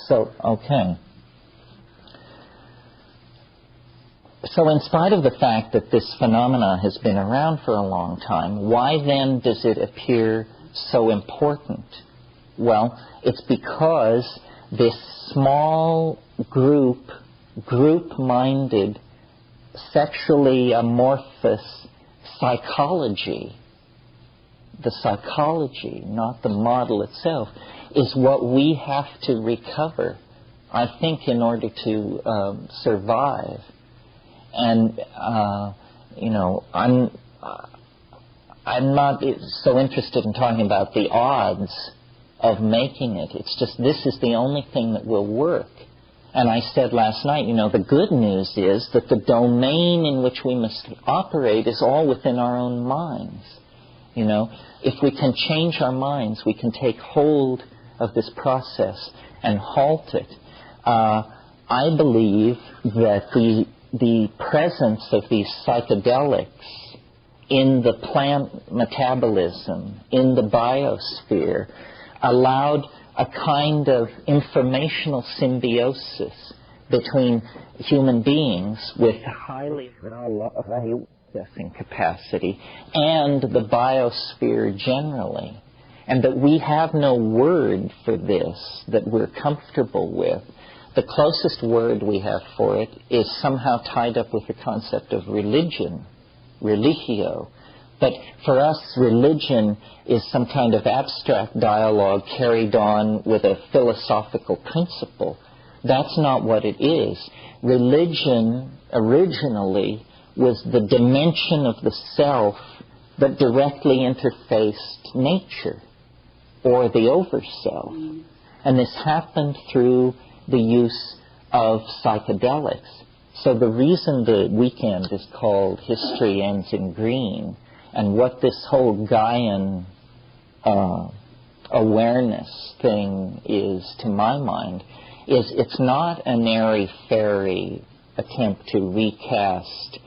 So, okay. So in spite of the fact that this phenomena has been around for a long time, why then does it appear so important? Well, it's because this small group-minded, sexually amorphous psychology, the psychology, not the model itself, is what we have to recover, I think, in order to survive. And, I'm not so interested in talking about the odds of making it. It's just this is the only thing that will work. And I said last night, the good news is that the domain in which we must operate is all within our own minds. If we can change our minds, we can take hold of this process and halt it. I believe that the presence of these psychedelics in the plant metabolism, in the biosphere, allowed a kind of informational symbiosis between human beings with highly processing capacity and the biosphere generally. And that we have no word for this that we're comfortable with. The closest word we have for it is somehow tied up with the concept of religion, religio. But for us, religion is some kind of abstract dialogue carried on with a philosophical principle. That's not what it is. Religion originally was the dimension of the self that directly interfaced nature, or the Overself. And this happened through the use of psychedelics. So the reason the weekend is called History Ends in Green, and what this whole Gaian awareness thing is, to my mind, is it's not an airy-fairy attempt to recast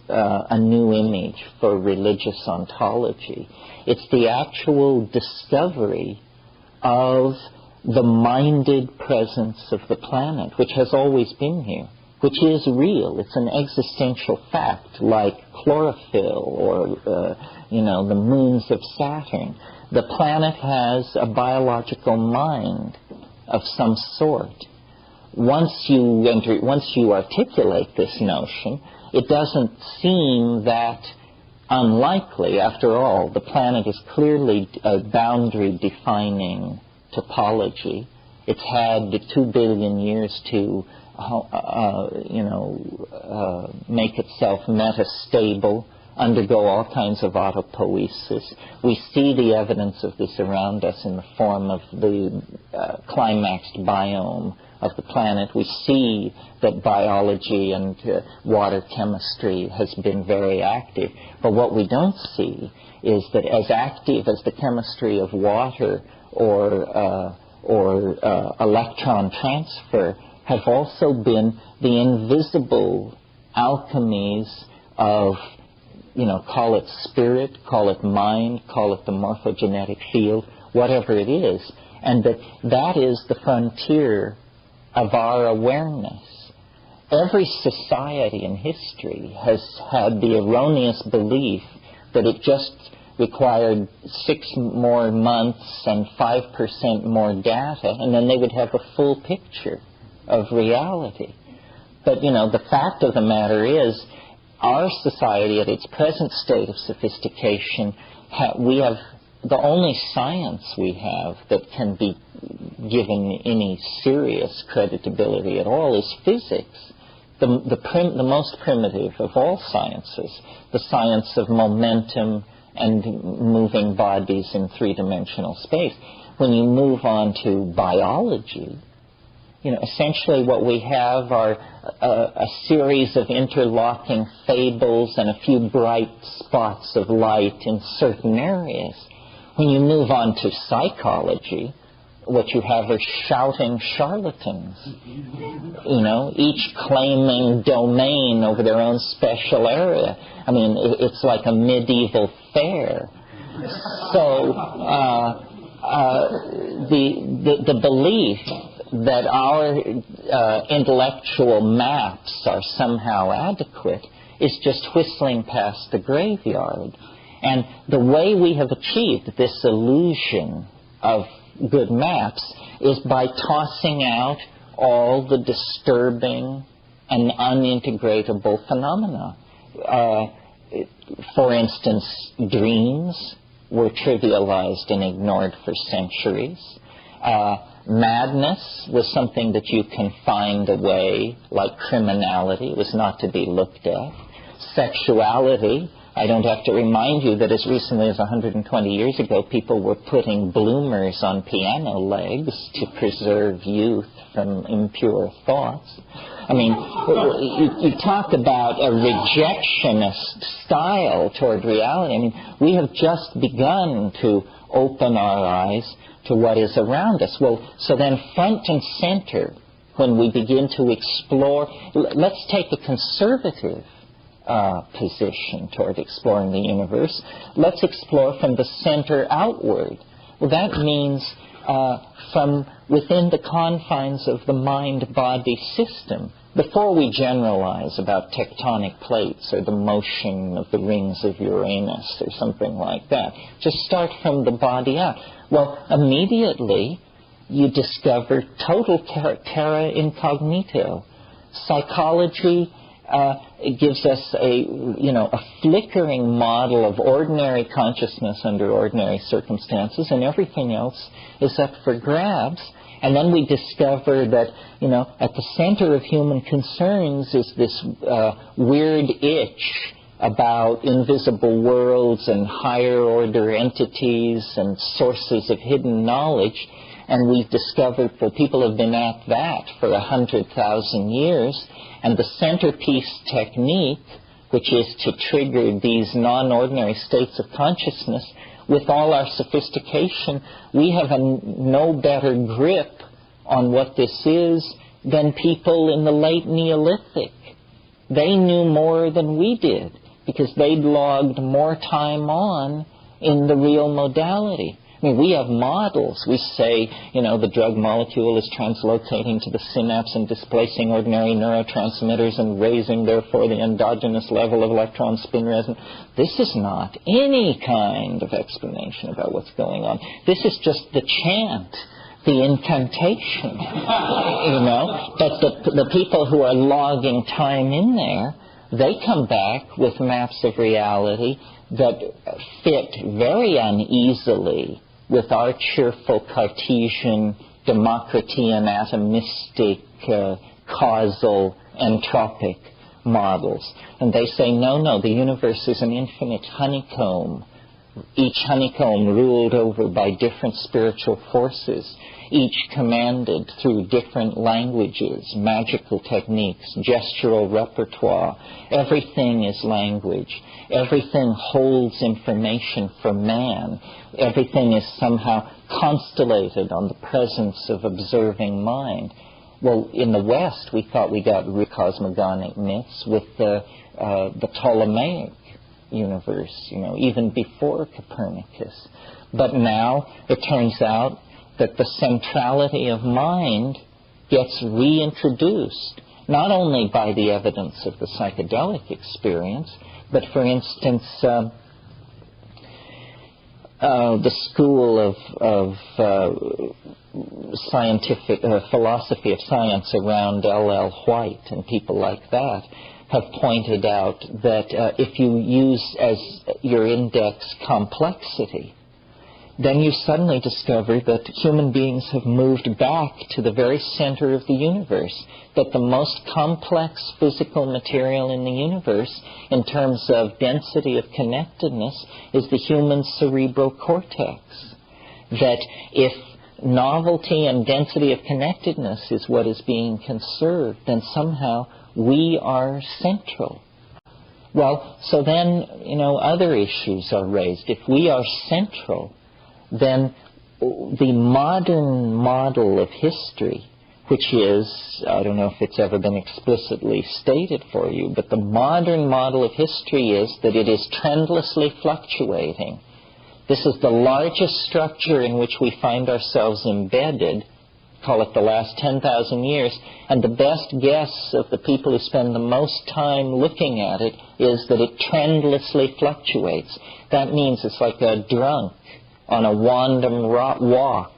a new image for religious ontology. It's the actual discovery of the minded presence of the planet, which has always been here, which is real. It's an existential fact, like chlorophyll or, the moons of Saturn. The planet has a biological mind of some sort. Once you articulate this notion, it doesn't seem that unlikely. After all, the planet is clearly a boundary-defining topology. It's had 2 billion years to, make itself metastable, undergo all kinds of autopoiesis. We see the evidence of this around us in the form of the climaxed biome of the planet. We see that biology and water chemistry has been very active. But what we don't see is that as active as the chemistry of water or electron transfer have also been the invisible alchemies of, call it spirit, call it mind, call it the morphogenetic field, whatever it is, and that is the frontier of our awareness. Every society in history has had the erroneous belief that it just required 6 more months and 5% more data, and then they would have a full picture of reality. But, the fact of the matter is, our society at its present state of sophistication, we have the only science we have that can be given any serious creditability at all is physics. The most primitive of all sciences, the science of momentum and moving bodies in 3-dimensional space. When you move on to biology, essentially what we have are a series of interlocking fables and a few bright spots of light in certain areas. When you move on to psychology, what you have are shouting charlatans, each claiming domain over their own special area. I mean, it's like a medieval fair. So the belief that our intellectual maps are somehow adequate is just whistling past the graveyard. And the way we have achieved this illusion of good maps is by tossing out all the disturbing and unintegratable phenomena. For instance, dreams were trivialized and ignored for centuries. Madness was something that you can find away, like criminality. It was not to be looked at. Sexuality, I don't have to remind you that as recently as 120 years ago, people were putting bloomers on piano legs to preserve youth from impure thoughts. I mean, you talk about a rejectionist style toward reality. I mean, we have just begun to open our eyes to what is around us. Well, so then front and center, when we begin to explore, let's take a conservative position toward exploring the universe. Let's explore from the center outward. Well, that means from within the confines of the mind-body system. Before we generalize about tectonic plates or the motion of the rings of Uranus or something like that, just start from the body out. Well, immediately you discover total terra incognito. Psychology it gives us a flickering model of ordinary consciousness under ordinary circumstances, and everything else is up for grabs. And then we discover that, at the center of human concerns is this weird itch about invisible worlds and higher order entities and sources of hidden knowledge. And we've discovered that people have been at that for 100,000 years. And the centerpiece technique, which is to trigger these non-ordinary states of consciousness, with all our sophistication, we have no better grip on what this is than people in the late Neolithic. They knew more than we did because they'd logged more time on in the real modality. I mean, we have models. We say, the drug molecule is translocating to the synapse and displacing ordinary neurotransmitters and raising, therefore, the endogenous level of electron spin resonance. This is not any kind of explanation about what's going on. This is just the chant, the incantation, But the people who are logging time in there, they come back with maps of reality that fit very uneasily with our cheerful Cartesian, Democritean, atomistic, causal, entropic models. And they say, no, the universe is an infinite honeycomb, each honeycomb ruled over by different spiritual forces, each commanded through different languages, magical techniques, gestural repertoire. Everything is language. Everything holds information for man. Everything is somehow constellated on the presence of observing mind. Well, in the West, we thought we got cosmogonic myths with the Ptolemaic universe, even before Copernicus. But now it turns out that the centrality of mind gets reintroduced, not only by the evidence of the psychedelic experience, but, for instance, the school of scientific philosophy of science around L.L. White and people like that have pointed out that if you use as your index complexity, then you suddenly discover that human beings have moved back to the very center of the universe, that the most complex physical material in the universe, in terms of density of connectedness, is the human cerebral cortex. That if novelty and density of connectedness is what is being conserved, then somehow we are central. Well, so then, other issues are raised. If we are central, then the modern model of history, which is, I don't know if it's ever been explicitly stated for you, but the modern model of history is that it is trendlessly fluctuating. This is the largest structure in which we find ourselves embedded call it the last 10,000 years, and the best guess of the people who spend the most time looking at it is that it trendlessly fluctuates. That means it's like a drunk on a random walk.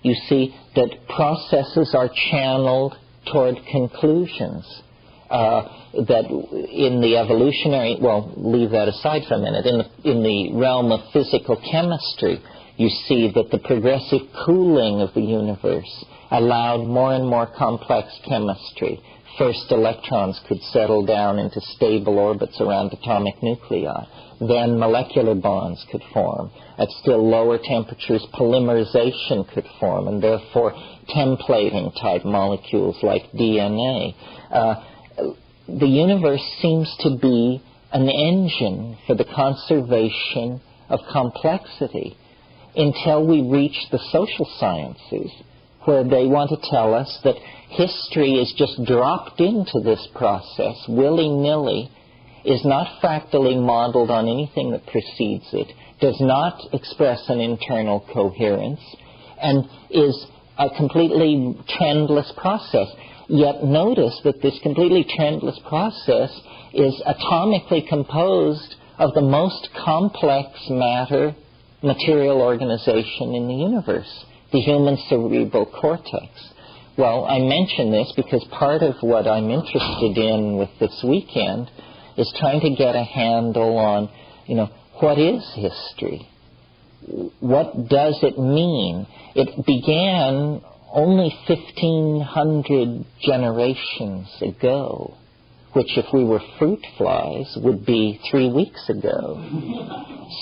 You see that processes are channeled toward conclusions. That in the evolutionary, well, leave that aside for a minute. In the realm of physical chemistry, you see that the progressive cooling of the universe allowed more and more complex chemistry. First, electrons could settle down into stable orbits around atomic nuclei. Then molecular bonds could form. At still lower temperatures, polymerization could form, and therefore templating-type molecules like DNA. The universe seems to be an engine for the conservation of complexity until we reach the social sciences, where they want to tell us that history is just dropped into this process willy-nilly, is not fractally modeled on anything that precedes it, does not express an internal coherence, and is a completely trendless process. Yet notice that this completely trendless process is atomically composed of the most complex material organization in the universe, the human cerebral cortex. Well, I mention this because part of what I'm interested in with this weekend is trying to get a handle on, what is history? What does it mean? It began only 1,500 generations ago, which if we were fruit flies would be 3 weeks ago.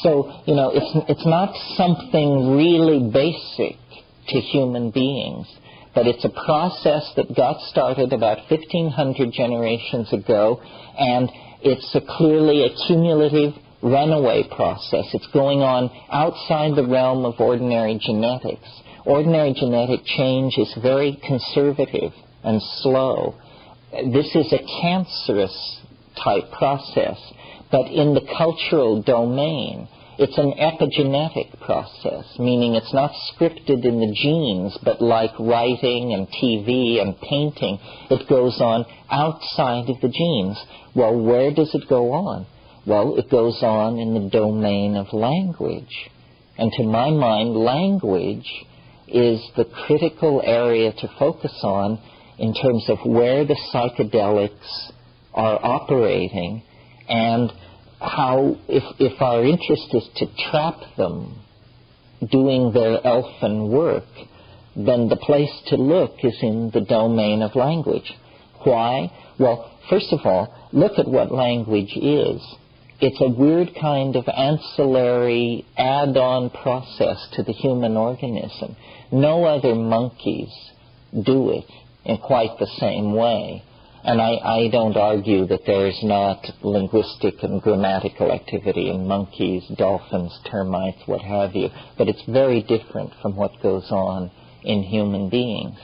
So, it's not something really basic to human beings, but it's a process that got started about 1,500 generations ago, and it's clearly a cumulative runaway process. It's going on outside the realm of ordinary genetics. Ordinary genetic change is very conservative and slow. This is a cancerous type process, but in the cultural domain, it's an epigenetic process, meaning it's not scripted in the genes, but like writing and TV and painting, it goes on outside of the genes. Well, where does it go on? Well, it goes on in the domain of language. And to my mind, language is the critical area to focus on in terms of where the psychedelics are operating, and how, if our interest is to trap them doing their elfin work, then the place to look is in the domain of language. Why? Well, first of all, look at what language is. It's a weird kind of ancillary add-on process to the human organism. No other monkeys do it in quite the same way. And I don't argue that there is not linguistic and grammatical activity in monkeys, dolphins, termites, what have you, but it's very different from what goes on in human beings.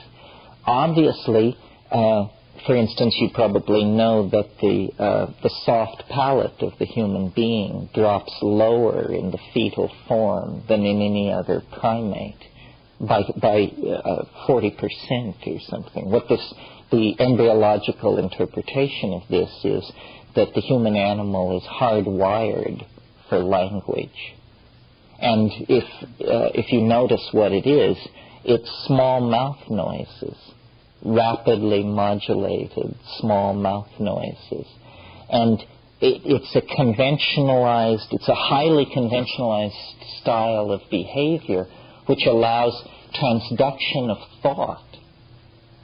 Obviously, for instance, you probably know that the soft palate of the human being drops lower in the fetal form than in any other primate by 40% or something. The embryological interpretation of this is that the human animal is hardwired for language. And if you notice what it is, it's small mouth noises, rapidly modulated small mouth noises. And it's a highly conventionalized style of behavior which allows transduction of thought.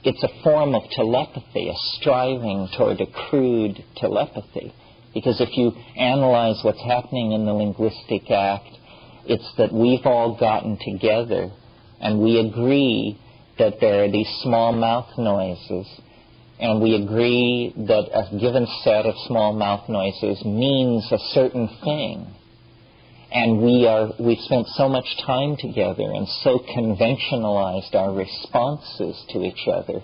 It's a form of telepathy, a striving toward a crude telepathy. Because if you analyze what's happening in the linguistic act, it's that we've all gotten together and we agree that there are these small mouth noises, and we agree that a given set of small mouth noises means a certain thing. And we've spent so much time together and so conventionalized our responses to each other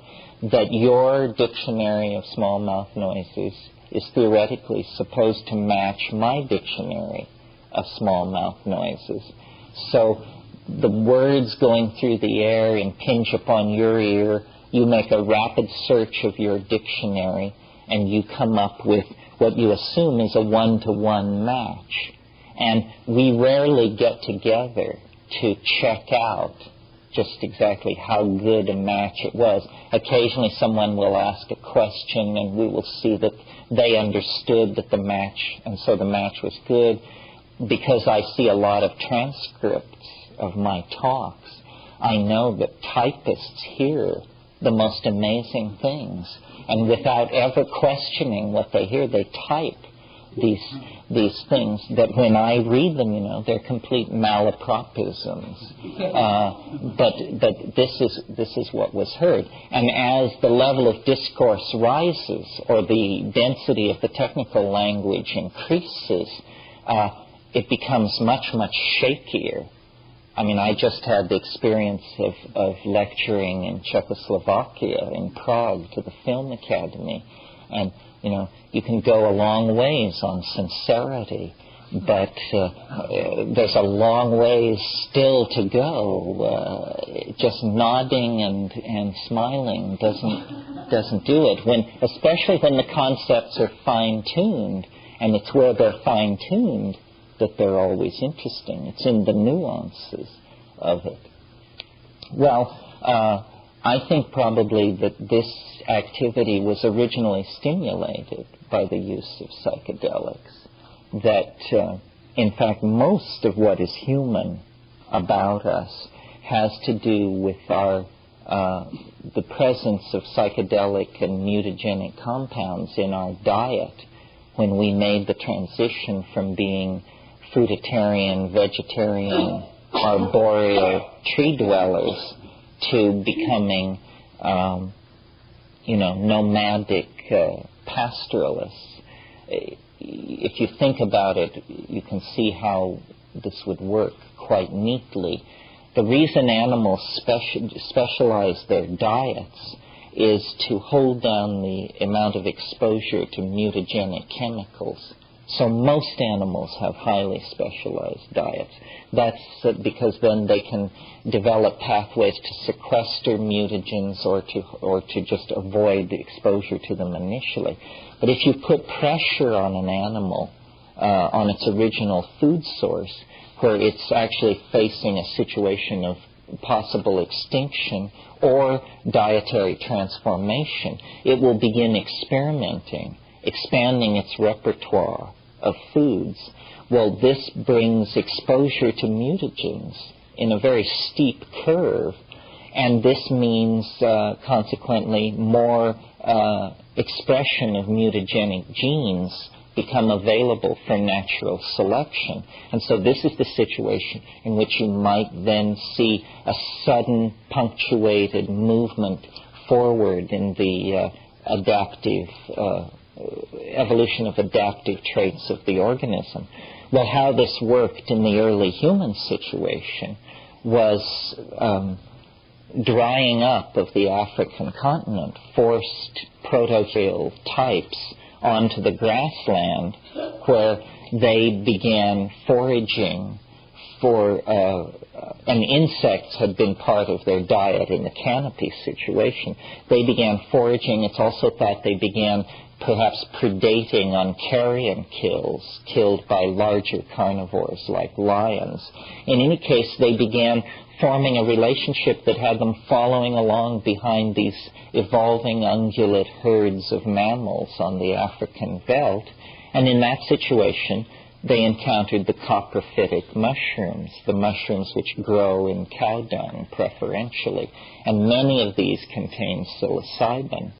that your dictionary of small mouth noises is theoretically supposed to match my dictionary of small mouth noises. So the words going through the air impinge upon your ear. You make a rapid search of your dictionary, and you come up with what you assume is a one-to-one match. And we rarely get together to check out just exactly how good a match it was. Occasionally someone will ask a question, and we will see that they understood that the match, and so the match was good. Because I see a lot of transcripts of my talks, I know that typists hear the most amazing things, and without ever questioning what they hear, they type these things that when I read them, they're complete malapropisms. But this is what was heard. And as the level of discourse rises, or the density of the technical language increases, it becomes much, much shakier. I mean, I just had the experience of lecturing in Czechoslovakia, in Prague, to the Film Academy. And, you can go a long ways on sincerity, but there's a long ways still to go. Just nodding and smiling doesn't do it. Especially when the concepts are fine-tuned, and it's where they're fine-tuned that they're always interesting. It's in the nuances of it. Well, I think probably that this activity was originally stimulated by the use of psychedelics. That, in fact, most of what is human about us has to do with the presence of psychedelic and mutagenic compounds in our diet when we made the transition from being fruitarian, vegetarian, arboreal tree dwellers to becoming, nomadic pastoralists. If you think about it, you can see how this would work quite neatly. The reason animals specialize their diets is to hold down the amount of exposure to mutagenic chemicals. So most animals have highly specialized diets. That's because then they can develop pathways to sequester mutagens or to just avoid the exposure to them initially. But if you put pressure on an animal, on its original food source, where it's actually facing a situation of possible extinction or dietary transformation, it will begin experimenting, expanding its repertoire of foods. Well, this brings exposure to mutagens in a very steep curve, and this means consequently more expression of mutagenic genes become available for natural selection. And so this is the situation in which you might then see a sudden punctuated movement forward in the evolution of adaptive traits of the organism. Well, how this worked in the early human situation was drying up of the African continent forced protozoal types onto the grassland, where they began foraging for, and insects had been part of their diet in the canopy situation. They began foraging. It's also thought they began perhaps predating on carrion kills killed by larger carnivores like lions. In any case, they began forming a relationship that had them following along behind these evolving ungulate herds of mammals on the African veldt. And in that situation, they encountered the coprophytic mushrooms, the mushrooms which grow in cow dung preferentially. And many of these contain psilocybin.